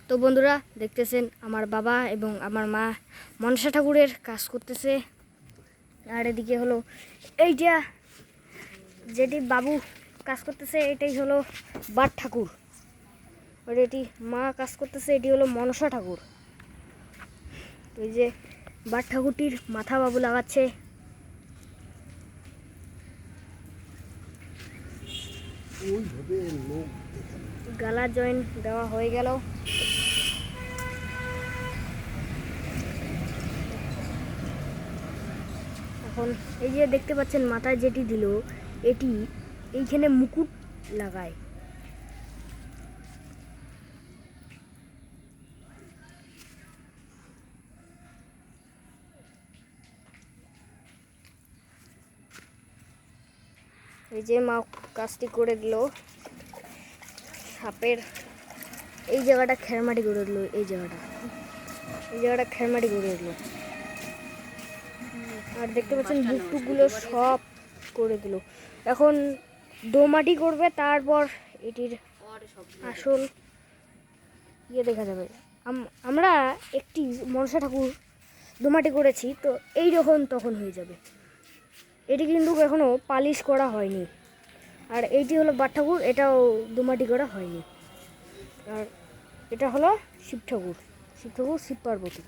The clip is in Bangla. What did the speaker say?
তো বন্ধুরা দেখতেছেন আমার বাবা এবং আমার মা মনসা ঠাকুরের কাজ করতেছে। আর এদিকে হলো এইটা যেটি বাবু কাজ করতেছে, এটাই হলো বাট ঠাকুর। আর এটি মা কাজ করতেছে, এটি হলো মনসা ঠাকুর। তো এই যে বাট ঠাকুরটির মাথা বাবু লাগাচ্ছে। গালা জয়েন দেওয়া হয়ে গেল। এখন এই যে দেখতে পাচ্ছেন মাথায় যেটি দিল, এটি এইখানে মুকুট লাগায়। এই যে মা কাজটি করে দিল। সাপের এই জায়গাটা খেরমাটি করে দিল, এই জায়গাটা খেরমাটি করে দিল। আর দেখতে পাচ্ছেন বুকটুকগুলো সব করে দিল। এখন দোমাটি করবে, তারপর এটির আসল দেখা যাবে। আমরা একটি মনসা ঠাকুর দোমাটি করেছি, তো এই রকম তখন হয়ে যাবে। এটি কিন্তু এখনও পালিশ করা হয়নি। আর এইটি হলো বাট ঠাকুর, এটাও দোমাটি করা হয়নি। আর এটা হলো শিব ঠাকুর, শিব পার্বতী।